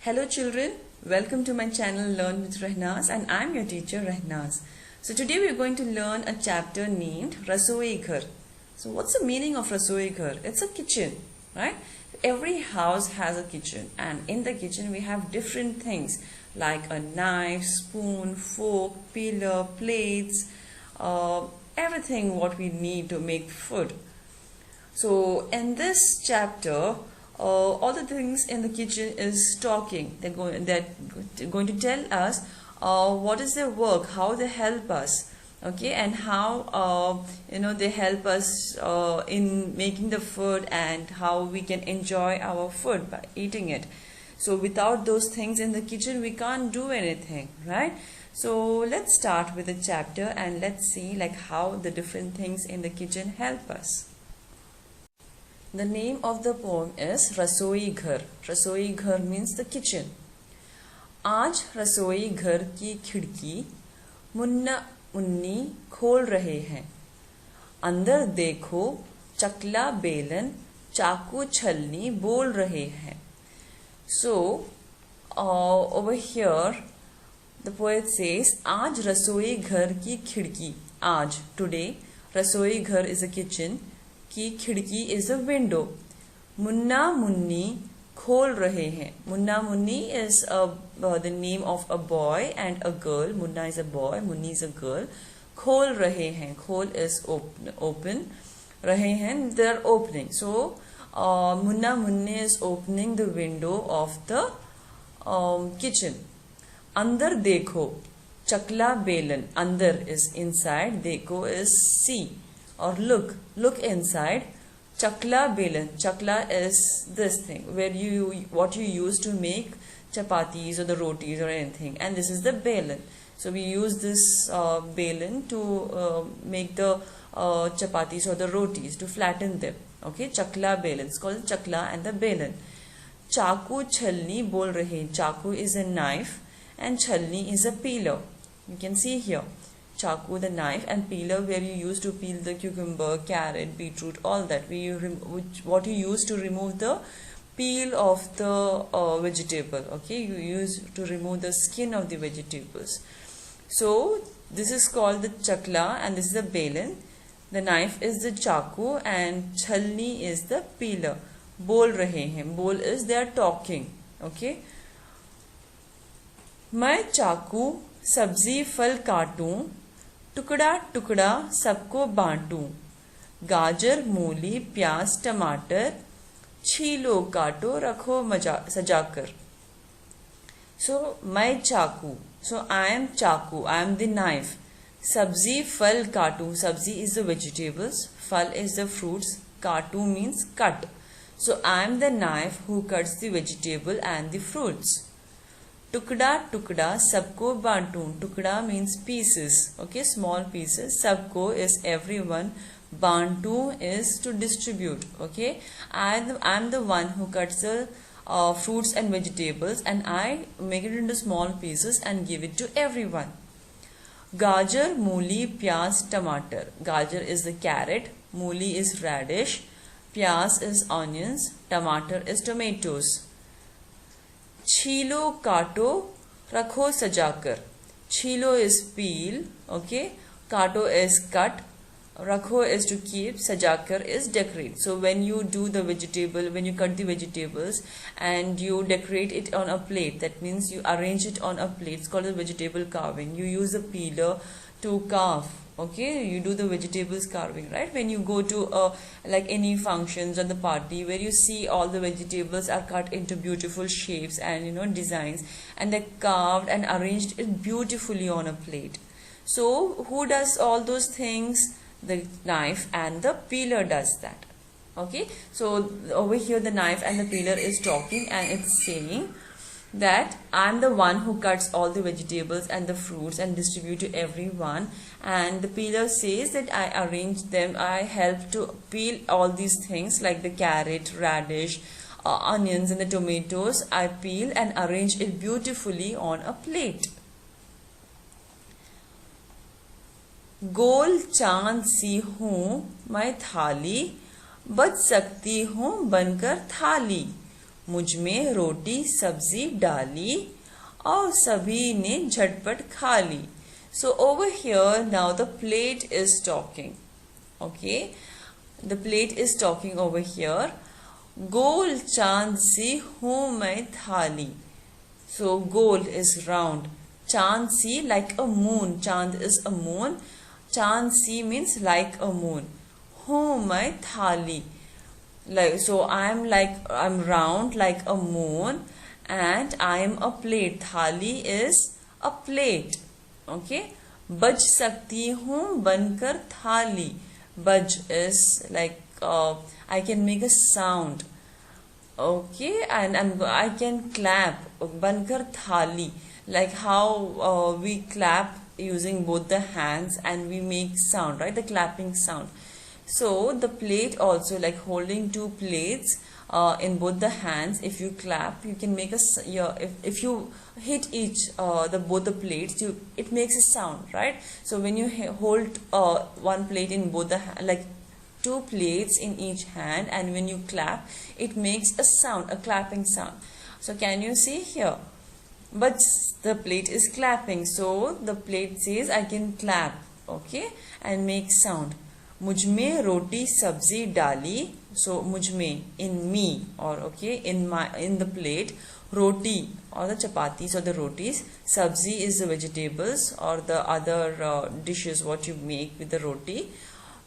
Hello children, welcome to my channel Learn with Rehnaz and I am your teacher Rehnaz. So today we are going to learn a chapter named Rasoi Ghar. So what's the meaning of Rasoi Ghar? It's a kitchen, right? Every house has a kitchen and in the kitchen we have different things like a knife, spoon, fork, peeler, plates, everything what we need to make food. So in this chapter, all the things in the kitchen is talking. They're going to tell us what is their work, how they help us, okay, and how they help us in making the food and how we can enjoy our food by eating it. So without those things in the kitchen, we can't do anything, right? So let's start with the chapter and let's see like how the different things in the kitchen help us. The name of the poem is Rasoi Ghar. Rasoi Ghar means the kitchen. आज रसोई घर की खिड़की मुन्ना मुन्नी खोल रहे हैं. अंदर देखो चकला बेलन चाकू छलनी बोल रहे हैं. So over here the poet says आज रसोई घर की खिड़की. आज today रसोई घर is a kitchen. की खिड़की is a window. Munna Munni खोल रहे हैं. Munna Munni is the name of a boy and a girl. Munna is a boy, Munni is a girl. खोल रहे हैं. खोल is open. रहे हैं, they are opening. So Munna Munni is opening the window of the kitchen. अंदर देखो चकला बेलन. अंदर is inside, देखो is see or look inside. Chakla belan. Chakla is this thing where what you use to make chapatis or the rotis or anything, and this is the belan. So we use this belan to make the chapatis or the rotis, to flatten them. Okay, chakla belan. It's called chakla and the belan. Chaku chalni bol rahe. Chaku is a knife and chalni is a peeler. You can see here. Chaku, the knife, and peeler where you use to peel the cucumber, carrot, beetroot, all that. What you use to remove the peel of the vegetable. Okay, you use to remove the skin of the vegetables. So this is called the chakla and this is the belan. The knife is the chaku and chalni is the peeler. Bol rahe hain. Bol is they are talking. Okay. मैं चाकू सब्जी फल काटूं, टुकड़ा टुकड़ा सबको बांटूं. गाजर मूली प्याज टमाटर छीलो काटो रखो सजाकर. So मैं चाकू. So I am चाकू. I am the knife. सब्जी फल काटूं. सब्जी is the vegetables. फल is the fruits. काटूं means cut. So I am the knife who cuts the vegetable and the fruits. टुकड़ा टुकड़ा सबको बांटूं. टुकड़ा means pieces. Okay, small pieces. सबको is everyone. बांटूं is to distribute. Okay, I'm the one who cuts the fruits and vegetables and I make it into small pieces and give it to everyone. गाजर मूली प्याज टमाटर. गाजर is the carrot. मूली is radish. प्याज is onions. टमाटर is tomatoes. छीलो काटो रखो सजाकर. छीलो is peel. Okay, काटो is cut. Rakho is to keep. Sajakar is decorate. So when you do the vegetable, when you cut the vegetables and you decorate it on a plate, that means you arrange it on a plate. It's called a vegetable carving. You use a peeler to carve. Okay, you do the vegetables carving, right? When you go to like any functions or the party where you see all the vegetables are cut into beautiful shapes and designs, and they're carved and arranged it beautifully on a plate. So who does all those things? The knife and the peeler does that. Okay, so over here the knife and the peeler is talking and it's saying that I'm the one who cuts all the vegetables and the fruits and distribute to everyone, and the peeler says that I arrange them, I help to peel all these things like the carrot, radish, onions and the tomatoes. I peel and arrange it beautifully on a plate. गोल चांद सी हूँ मैं थाली, बच सकती हूँ बनकर थाली. मुझ में रोटी सब्जी डाली और सभी ने झटपट खा ली. So over here now the plate is talking. Okay, the plate is talking over here. गोल चांद सी हूँ मैं थाली. So goal is round. Chand si like a moon. Chand is a moon. Chand si means like a moon. Hu mai thali. Like so I'm round like a moon and I'm a plate. Thali is a plate. Okay. Baj sakti hu bankar thali. Baj is like I can make a sound. Okay, and I can clap. Bankar thali, like how we clap using both the hands and we make sound, right? The clapping sound. So the plate also, like holding two plates in both the hands. If you clap, you can make a if you hit each both the plates, it makes a sound, right? So when you hold one plate in both the like two plates in each hand, and when you clap it makes a sound, a clapping sound. So can you see here? But the plate is clapping, so the plate says I can clap, okay, and make sound. Mujhme roti sabzi dali. So mujhme, in me, or okay, in the plate. Roti or the chapatis or the rotis. Sabzi is the vegetables or the other dishes what you make with the roti.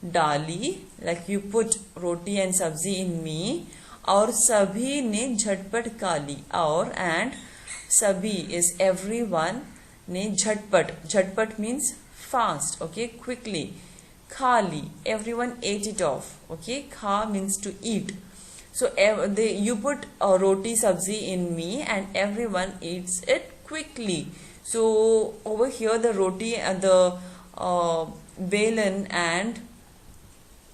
Dali, like you put roti and sabzi in me. और सभी ने झटपट खा ली. और and sabhi is everyone, ने झटपट. झटपट means fast, okay, quickly. खा ली, everyone ate it off, okay. Kha means to eat. So you put roti sabzi in me and everyone eats it quickly. So over here the roti and the belan and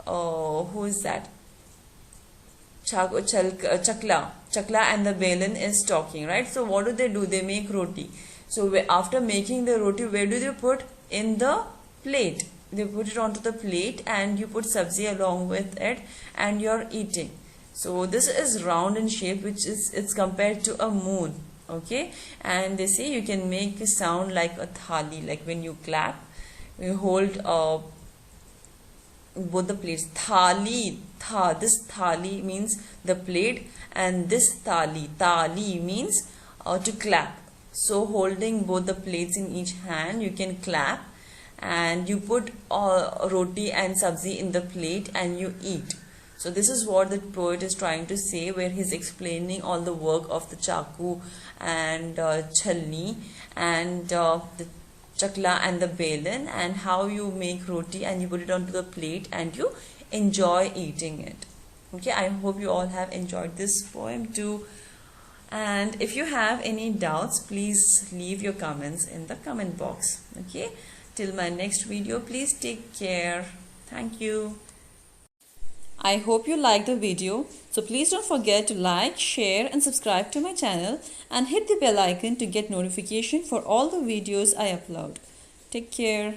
who is that? Chakla and the belan is talking, right? So what do? They make roti. So after making the roti, where do they put? In the plate. They put it onto the plate and you put sabzi along with it and you're eating. So this is round in shape, which is it's compared to a moon, okay. And they say you can make a sound like a thali, like when you clap, you hold both the plates. Thali, this thali means the plate, and this tali means to clap. So holding both the plates in each hand, you can clap, and you put roti and sabzi in the plate and you eat. So this is what the poet is trying to say, where he's explaining all the work of the chaku and chalni and the chakla and the belan, and how you make roti and you put it onto the plate and you enjoy eating it. Okay, I hope you all have enjoyed this poem too. And if you have any doubts, please leave your comments in the comment box. Okay, till my next video, please take care. Thank you. I hope you liked the video, so please don't forget to like, share and subscribe to my channel and hit the bell icon to get notification for all the videos I upload. Take care.